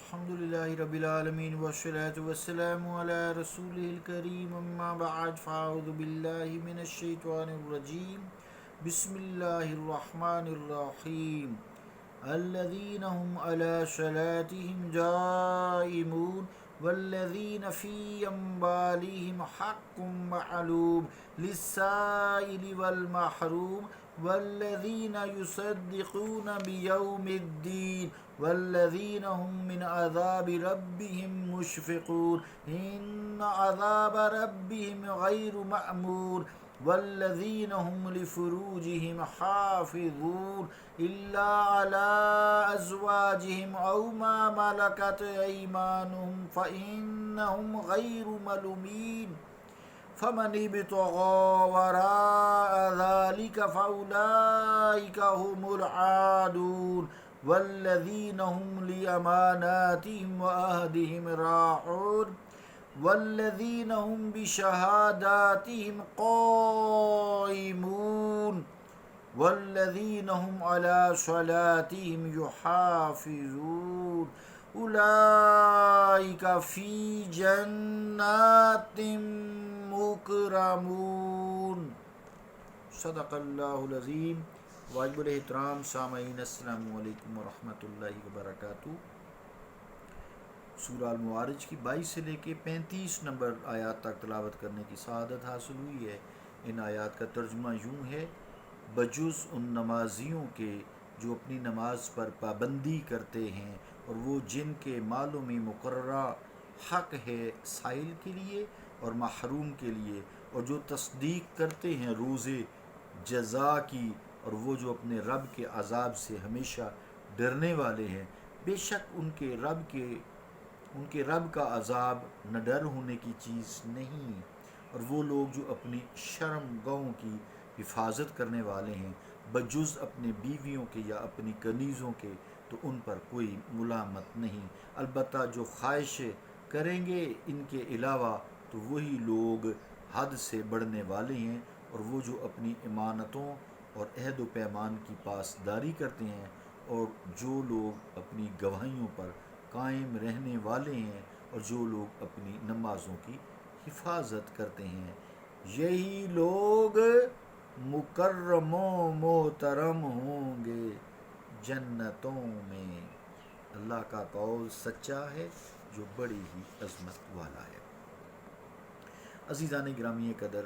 الحمد لله رب العالمين والصلاة والسلام على رسوله الكريم أما بعد فأعوذ بالله من الشيطان الرجيم بسم الله الرحمن الرحيم الذين هم على صلاتهم دائمون والذين في أموالهم حق معلوم للسائل والمحروم والذين يصدقون بيوم الدين والذين هم من عذاب ربهم مشفقون إن عذاب ربهم غير مأمون والذين هم لفروجهم حافظون إلا على أزواجهم أو ما ملكت أيمانهم فإنهم غير ملومين فمن ابتغى وراء ذلك فأولئك هم العادون والذين هم لأماناتهم وعهدهم راعون والذين هم بشهاداتهم قائمون والذين هم على صلاتهم يحافظون أولئك في جنات مکرمون۔ صدق اللہ العظیم۔ واجب الاحترام سامعین، السلام علیکم ورحمۃ اللہ وبرکاتہ۔ سورہ المعارج کی 22 سے لے کے 35 نمبر آیات تک تلاوت کرنے کی سعادت حاصل ہوئی ہے۔ ان آیات کا ترجمہ یوں ہے: بجز ان نمازیوں کے جو اپنی نماز پر پابندی کرتے ہیں اور وہ جن کے مالوں میں مقررہ حق ہے سائل کے لیے اور محروم کے لیے، اور جو تصدیق کرتے ہیں روزے جزا کی، اور وہ جو اپنے رب کے عذاب سے ہمیشہ ڈرنے والے ہیں، بے شک ان کے رب کا عذاب نہ ڈر ہونے کی چیز نہیں۔ اور وہ لوگ جو اپنی شرم گاہوں کی حفاظت کرنے والے ہیں بجز اپنے بیویوں کے یا اپنی کنیزوں کے، تو ان پر کوئی ملامت نہیں۔ البتہ جو خواہش کریں گے ان کے علاوہ تو وہی لوگ حد سے بڑھنے والے ہیں، اور وہ جو اپنی امانتوں اور عہد و پیمان کی پاسداری کرتے ہیں، اور جو لوگ اپنی گواہیوں پر قائم رہنے والے ہیں، اور جو لوگ اپنی نمازوں کی حفاظت کرتے ہیں، یہی لوگ مکرم و محترم ہوں گے جنتوں میں۔ اللہ کا قول سچا ہے جو بڑی ہی عظمت والا ہے۔ عزیزان گرامی قدر،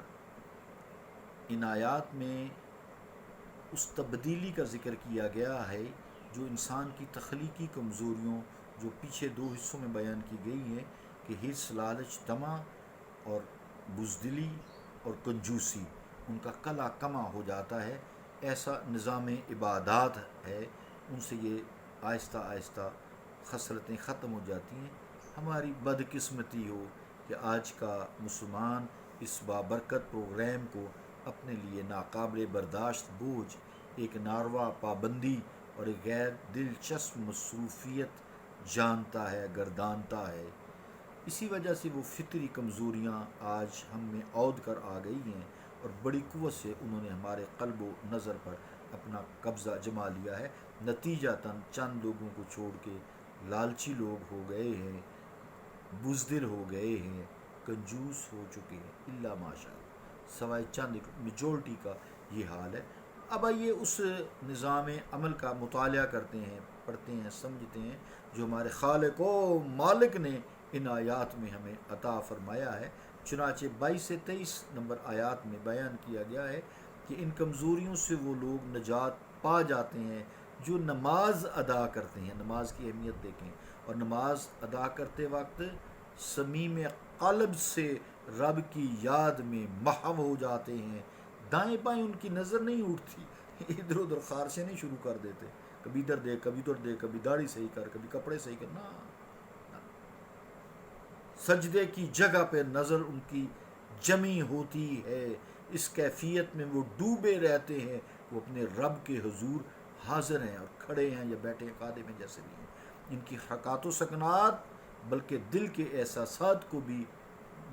ان آیات میں اس تبدیلی کا ذکر کیا گیا ہے جو انسان کی تخلیقی کمزوریوں جو پیچھے 2 حصوں میں بیان کی گئی ہیں کہ حرص، لالچ، طمع اور بزدلی اور کنجوسی، ان کا کلا کما ہو جاتا ہے۔ ایسا نظام عبادات ہے، ان سے یہ آہستہ آہستہ خصلتیں ختم ہو جاتی ہیں۔ ہماری بدقسمتی ہو کہ آج کا مسلمان اس بابرکت پروگرام کو اپنے لیے ناقابل برداشت بوجھ، ایک ناروا پابندی اور ایک غیر دلچسپ مصروفیت جانتا ہے، گردانتا ہے۔ اسی وجہ سے وہ فطری کمزوریاں آج ہم میں عود کر آ گئی ہیں، اور بڑی قوت سے انہوں نے ہمارے قلب و نظر پر اپنا قبضہ جما لیا ہے۔ نتیجتاً چند لوگوں کو چھوڑ کے لالچی لوگ ہو گئے ہیں، بزدل ہو گئے ہیں، کنجوس ہو چکے ہیں، الا ماشاء اللہ، سوائے چند میجورٹی کا یہ حال ہے۔ اب آئیے اس نظام عمل کا مطالعہ کرتے ہیں، پڑھتے ہیں، سمجھتے ہیں جو ہمارے خالق و مالک نے ان آیات میں ہمیں عطا فرمایا ہے۔ چنانچہ 22 سے 23 نمبر آیات میں بیان کیا گیا ہے کہ ان کمزوریوں سے وہ لوگ نجات پا جاتے ہیں جو نماز ادا کرتے ہیں۔ نماز کی اہمیت دیکھیں، اور نماز ادا کرتے وقت صمیم قلب سے رب کی یاد میں محو ہو جاتے ہیں۔ دائیں بائیں ان کی نظر نہیں اٹھتی، ادھر ادھر خارشیں نہیں شروع کر دیتے، کبھی ادھر دیکھ، کبھی ادھر دیکھ، کبھی داڑھی صحیح کر، کبھی کپڑے صحیح کر، نہ۔ سجدے کی جگہ پہ نظر ان کی جمی ہوتی ہے، اس کیفیت میں وہ ڈوبے رہتے ہیں، وہ اپنے رب کے حضور حاضر ہیں اور کھڑے ہیں یا بیٹھے ہیں، قاعدے میں جیسے بھی ہیں۔ ان کی حرکات و سکنات بلکہ دل کے احساسات کو بھی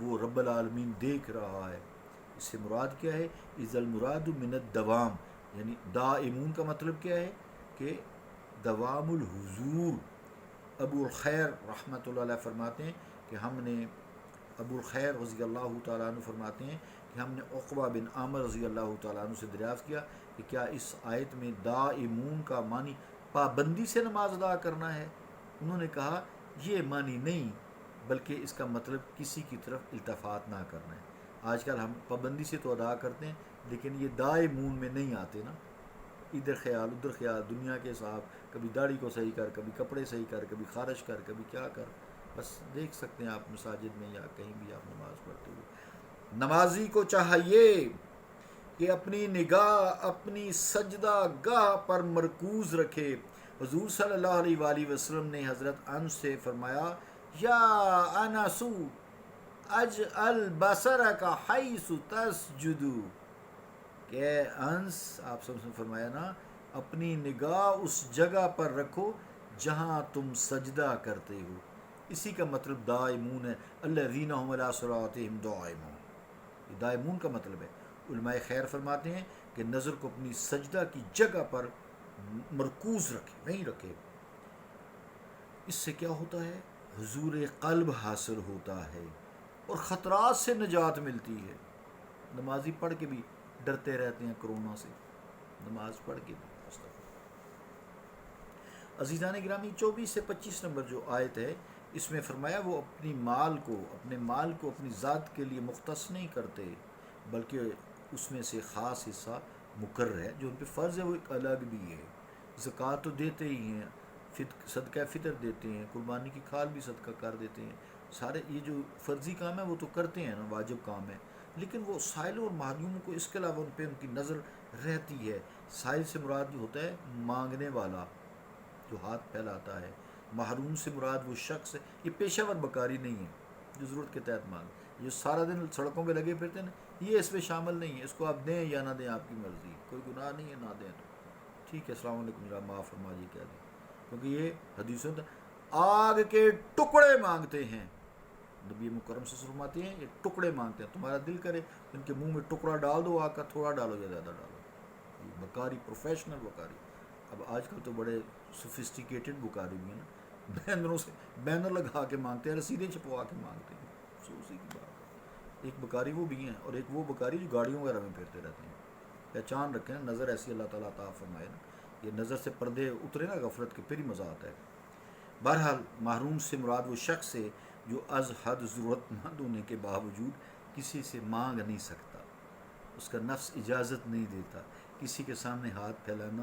وہ رب العالمین دیکھ رہا ہے۔ اس سے مراد کیا ہے؟ اذ المراد من الدوام، یعنی دائمون کا مطلب کیا ہے کہ دوام الحضور، ابو الخیر رحمۃ اللہ علیہ فرماتے ہیں کہ ہم نے ابو الخیر رضی اللہ تعالیٰ عنہ فرماتے ہیں کہ ہم نے عقبہ بن عامر رضی اللہ تعالیٰ عنہ سے دریافت کیا کہ کیا اس آیت میں دائمون کا معنی پابندی سے نماز ادا کرنا ہے؟ انہوں نے کہا یہ معنی نہیں، بلکہ اس کا مطلب کسی کی طرف التفات نہ کرنا ہے۔ آج کل ہم پابندی سے تو ادا کرتے ہیں، لیکن یہ دائمون میں نہیں آتے نا، ادھر خیال ادھر خیال، دنیا کے صاحب، کبھی داڑھی کو صحیح کر، کبھی کپڑے صحیح کر، کبھی خارش کر، کبھی کیا کر، بس دیکھ سکتے ہیں آپ مساجد میں یا کہیں بھی آپ نماز پڑھتے ہوئے۔ نمازی کو چاہیے کہ اپنی نگاہ اپنی سجدہ گاہ پر مرکوز رکھے۔ حضور صلی اللہ علیہ وآلہ وسلم نے حضرت انس سے فرمایا، یا انس اجعل بصرک حیث تسجد، کہ انس، آپ سب نے فرمایا نا، اپنی نگاہ اس جگہ پر رکھو جہاں تم سجدہ کرتے ہو۔ اسی کا مطلب دائمون ہے، الذین هم علی صلاتہم دائمون، یہ دائمون کا مطلب ہے۔ علماء خیر فرماتے ہیں کہ نظر کو اپنی سجدہ کی جگہ پر مرکوز رکھے، وہیں رکھے۔ اس سے کیا ہوتا ہے؟ حضور قلب حاصل ہوتا ہے اور خطرات سے نجات ملتی ہے۔ نمازی پڑھ کے بھی ڈرتے رہتے ہیں کرونا سے، نماز پڑھ کے بھی۔ عزیزان گرامی، 24 سے 25 نمبر جو آیت ہے، اس میں فرمایا وہ اپنے مال کو اپنی ذات کے لیے مختص نہیں کرتے، بلکہ اس میں سے خاص حصہ مقرر ہے جو ان پہ فرض ہے، وہ ایک الگ بھی ہے۔ زکوٰۃ تو دیتے ہی ہیں، صدقہ فطر دیتے ہیں، قربانی کی کھال بھی صدقہ کر دیتے ہیں، سارے یہ جو فرضی کام ہے وہ تو کرتے ہیں نا، واجب کام ہے، لیکن وہ سائلوں اور محروموں کو اس کے علاوہ ان پہ ان کی نظر رہتی ہے۔ سائل سے مراد جو ہوتا ہے مانگنے والا جو ہاتھ پھیلاتا ہے، محروم سے مراد وہ شخص ہے، یہ پیشہ ور بکاری نہیں ہے جو ضرورت کے تحت مانگ، جو سارا دن سڑکوں پہ لگے پھرتے ہیں، یہ اس میں شامل نہیں ہے۔ اس کو آپ دیں یا نہ دیں آپ کی مرضی، کوئی گناہ نہیں ہے، نہ دیں تو ٹھیک ہے، السلام علیکم جناب معاف فرمائیے کہہ دیں، کیونکہ یہ حدیثوں آگ کے ٹکڑے مانگتے ہیں۔ نبی مکرم سے فرماتے ہیں یہ ٹکڑے مانگتے ہیں، تمہارا دل کرے ان کے منہ میں ٹکڑا ڈال دو، آگ کا تھوڑا ڈالو یا زیادہ ڈالو۔ یہ بکاری، پروفیشنل بکاری، اب آج کل تو بڑے سوفسٹیکیٹڈ بکاری بھی ہیں نا، بینروں سے بینر لگا کے مانگتے ہیں، رسیدیں چھپوا کے مانگتے ہیں، افسوس کی بات ہے۔ ایک بکاری وہ بھی ہیں اور ایک وہ بکاری جو گاڑیوں وغیرہ میں پھرتے رہتے ہیں۔ پہچان رکھیں، نظر ایسی اللہ تعالیٰ عطا فرمائے نا، یہ نظر سے پردے اترے نا غفلت کے، پھر ہی مزہ آتا ہے۔ بہرحال محروم سے مراد وہ شخص ہے جو از حد ضرورت مند ہونے کے باوجود کسی سے مانگ نہیں سکتا، اس کا نفس اجازت نہیں دیتا، کسی کے سامنے ہاتھ پھیلانا،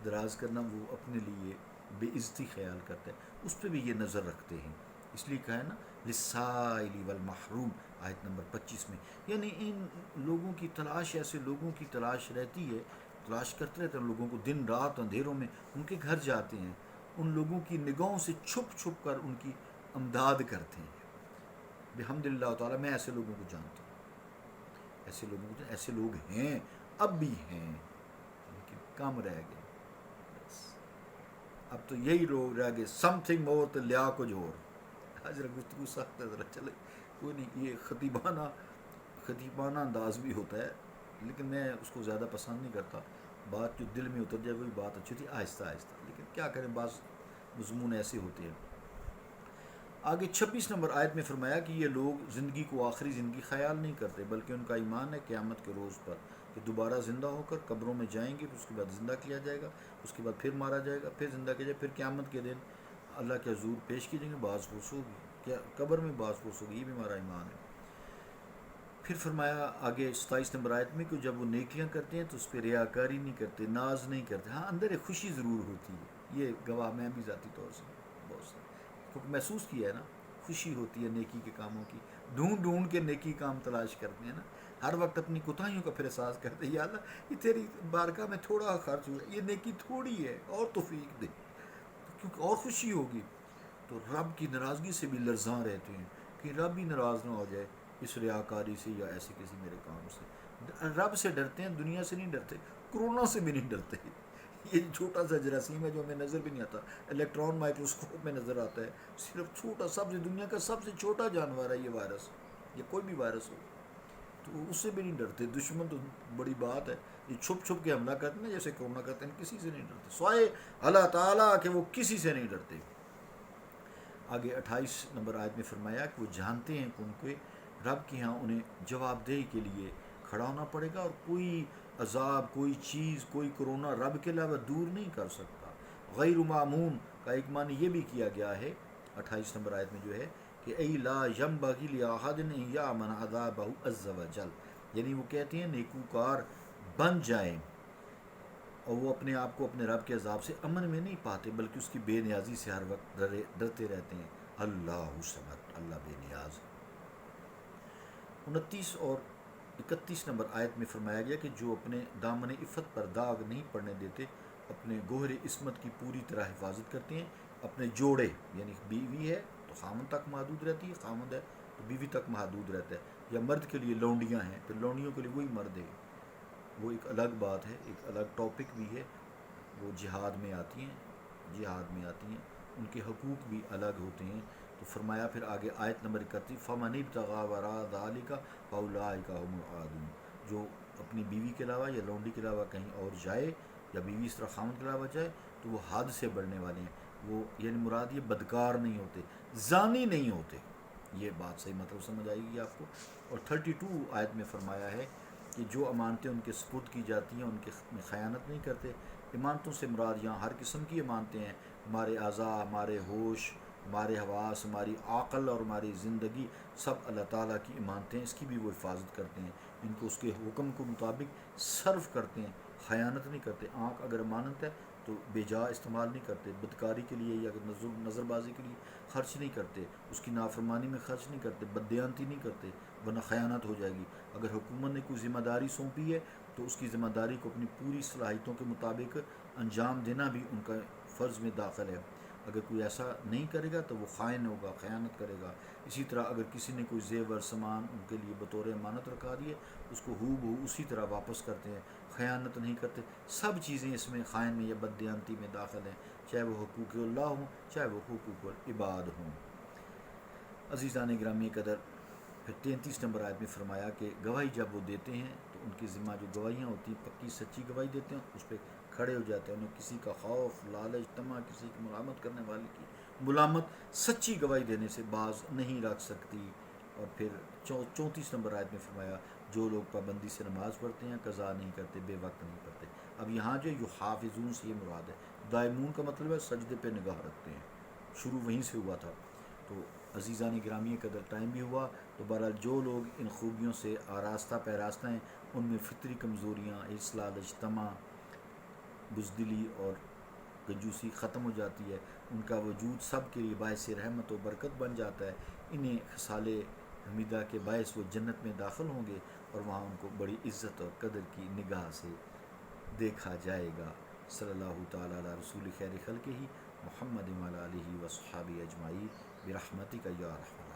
دراز کرنا وہ اپنے لیے بے عزتی خیال کرتا ہے، اس پہ بھی یہ نظر رکھتے ہیں۔ اس لیے کہا ہے نا للسائل والمحروم، آیت نمبر 25 میں، یعنی ان لوگوں کی تلاش، ایسے لوگوں کی تلاش رہتی ہے، تلاش کرتے رہتے ہیں لوگوں کو، دن رات اندھیروں میں ان کے گھر جاتے ہیں، ان لوگوں کی نگاہوں سے چھپ چھپ کر ان کی امداد کرتے ہیں۔ بحمد اللہ تعالیٰ میں ایسے لوگوں کو جانتا ہوں، ایسے لوگ ہیں، اب بھی ہیں، لیکن کم رہ گئے۔ اب تو یہی لوگ رہ گئے، سم تھنگ مور تو لیا کچھ اور۔ آج گفتگو سخت ہے، ذرا چلے کوئی نہیں، یہ خطیبانہ انداز بھی ہوتا ہے، لیکن میں اس کو زیادہ پسند نہیں کرتا، بات جو دل میں اتر جائے وہی بات اچھی تھی، آہستہ آہستہ، لیکن کیا کریں بعض مضمون ایسے ہوتے ہیں۔ آگے 26 نمبر آیت میں فرمایا کہ یہ لوگ زندگی کو آخری زندگی خیال نہیں کرتے، بلکہ ان کا ایمان ہے قیامت کے روز پر، کہ دوبارہ زندہ ہو کر قبروں میں جائیں گے، اس کے بعد زندہ کیا جائے گا، اس کے بعد پھر مارا جائے گا، پھر زندہ کیا جائے گا، پھر قیامت کے دن اللہ کے حضور پیش کی جائیں گے، بعض پرس ہوگی، کیا قبر میں بعض پرس ہوگی، یہ بھی ہمارا ایمان ہے۔ پھر فرمایا آگے 27 نمبر آیت میں کہ جب وہ نیکیاں کرتے ہیں تو اس پہ ریاکاری نہیں کرتے، ناز نہیں کرتے، ہاں اندر ایک خوشی ضرور ہوتی ہے، یہ گواہ میں بھی ذاتی طور سے بہت سارے کیونکہ محسوس کیا ہے نا، خوشی ہوتی ہے نیکی کے کاموں کی، ڈھونڈ ڈھونڈ کے نیکی کام تلاش کرتے ہیں نا، ہر وقت اپنی کوتاہیوں کا پھر احساس کرتے ہیں، یا اللہ یہ تیری بارگاہ میں تھوڑا خرچ ہوا، یہ نیکی تھوڑی ہے، اور توفیق دے، کیونکہ اور خوشی ہوگی۔ تو رب کی ناراضگی سے بھی لرزاں رہتے ہیں کہ رب ہی ناراض نہ ہو جائے اس ریاکاری سے یا ایسے کسی میرے کام سے۔ رب سے ڈرتے ہیں، دنیا سے نہیں ڈرتے، کرونا سے بھی نہیں ڈرتے۔ یہ چھوٹا سا جراثیم ہے جو ہمیں نظر بھی نہیں آتا، الیکٹران مائکروسکوپ میں نظر آتا ہے، صرف چھوٹا، دنیا کا سب سے چھوٹا جانور ہے یہ وائرس، یہ کوئی بھی وائرس ہو، تو اس سے بھی نہیں ڈرتے۔ دشمن تو بڑی بات ہے، یہ چھپ چھپ کے حملہ کرتے ہیں جیسے کورونا کرتے ہیں، کسی سے نہیں ڈرتے، سوائے اللہ تعالیٰ کہ وہ کسی سے نہیں ڈرتے۔ آگے 28 نمبر آیت میں فرمایا کہ وہ جانتے ہیں کہ ان کے رب کے ہاں انہیں جواب دہی کے لیے کھڑا ہونا پڑے گا، اور کوئی عذاب، کوئی چیز، کوئی کرونا رب کے علاوہ دور نہیں کر سکتا۔ غیر معمون کا ایک معنی یہ بھی کیا گیا ہے 28 نمبر آیت میں جو ہے کہ ای لا ینبغی لأحد ان یامن عذابہ عز وجل، یعنی وہ کہتے ہیں نیکوکار بن جائیں اور وہ اپنے آپ کو اپنے رب کے عذاب سے امن میں نہیں پاتے، بلکہ اس کی بے نیازی سے ہر وقت ڈرتے رہتے ہیں۔ اللہ صمد، اللہ بے نیاز۔ 29 اور 31 نمبر آیت میں فرمایا گیا کہ جو اپنے دامن عفت پر داغ نہیں پڑنے دیتے، اپنے گوہر عصمت کی پوری طرح حفاظت کرتے ہیں، اپنے جوڑے یعنی بیوی ہے تو خامن تک محدود رہتی ہے، خامن ہے تو بیوی تک محدود رہتا ہے، یا مرد کے لیے لونڈیاں ہیں پھر لونڈیوں کے لیے وہی مرد ہے، وہ ایک الگ بات ہے، ایک الگ ٹاپک بھی ہے، وہ جہاد میں آتی ہیں، ان کے حقوق بھی الگ ہوتے ہیں۔ تو فرمایا پھر آگے آیت نمبر 31 فَمَنِ ابْتَغَىٰ وَرَاءَ ذَٰلِكَ فَأُولَٰئِكَ هُمُ الْعَادُونَ، جو اپنی بیوی کے علاوہ یا لونڈی کے علاوہ کہیں اور جائے، یا بیوی اس طرح خامد کے علاوہ جائے تو وہ حد سے بڑھنے والے ہیں، وہ یعنی مراد یہ بدکار نہیں ہوتے، زانی نہیں ہوتے، یہ بات صحیح مطلب سمجھ آئے گی آپ کو۔ اور 32 آیت میں فرمایا ہے کہ جو امانتیں ان کے سپرد کی جاتی ہیں ان کے میں خیانت نہیں کرتے۔ امانتوں سے مراد یہاں ہر قسم کی امانتیں ہیں، ہمارے اعضاء، ہمارے ہوش، ہمارے حواس، ہماری عقل اور ہماری زندگی، سب اللہ تعالیٰ کی امانتیں ہیں، اس کی بھی وہ حفاظت کرتے ہیں، ان کو اس کے حکم کے مطابق صرف کرتے ہیں، خیانت نہیں کرتے۔ آنکھ اگر امانت ہے تو بے جا استعمال نہیں کرتے، بدکاری کے لیے یا نظر بازی کے لیے خرچ نہیں کرتے، اس کی نافرمانی میں خرچ نہیں کرتے، بددیانتی نہیں کرتے، ورنہ خیانت ہو جائے گی۔ اگر حکومت نے کوئی ذمہ داری سونپی ہے تو اس کی ذمہ داری کو اپنی پوری صلاحیتوں کے مطابق انجام دینا بھی ان کا فرض میں داخل ہے۔ اگر کوئی ایسا نہیں کرے گا تو وہ خائن ہوگا، خیانت کرے گا۔ اسی طرح اگر کسی نے کوئی زیور سامان ان کے لیے بطور امانت رکھا دیے، اس کو ہو بہو اسی طرح واپس کرتے ہیں، خیانت نہیں کرتے۔ سب چیزیں اس میں خائن میں یا بددیانتی میں داخل ہیں، چاہے وہ حقوق اللہ ہوں، چاہے وہ حقوق العباد ہوں۔ عزیزان گرامی قدر، پھر 33 نمبر آیت میں فرمایا کہ گواہی جب وہ دیتے ہیں تو ان کی ذمہ جو گواہیاں ہوتی ہیں پکی سچی گواہی دیتے ہیں، اس پہ کھڑے ہو جاتے ہیں، انہیں کسی کا خوف، لالچ، طمع، کسی کی ملامت کرنے والے کی ملامت سچی گواہی دینے سے باز نہیں رکھ سکتی۔ اور پھر 34 نمبر آیت میں فرمایا جو لوگ پابندی سے نماز پڑھتے ہیں، قضا نہیں کرتے، بے وقت نہیں پڑھتے۔ اب یہاں جو یحافظون سے یہ مراد ہے، دائمون کا مطلب ہے سجدے پہ نگاہ رکھتے ہیں، شروع وہیں سے ہوا تھا۔ تو عزیزان گرامی قدر ٹائم بھی ہوا، تو بہرحال جو لوگ ان خوبیوں سے آراستہ پیراستہ ہیں، ان میں فطری کمزوریاں، حرص، لالچ، طمع، بزدلی اور کنجوسی ختم ہو جاتی ہے، ان کا وجود سب کے لیے باعث رحمت و برکت بن جاتا ہے۔ انہیں خصال حمیدہ کے باعث وہ جنت میں داخل ہوں گے اور وہاں ان کو بڑی عزت اور قدر کی نگاہ سے دیکھا جائے گا۔ صلی اللہ تعالیٰ علی رسول خیر خلقہ محمد وعلی آلہ وصحبہ اجمعین برحمتک یا ارحم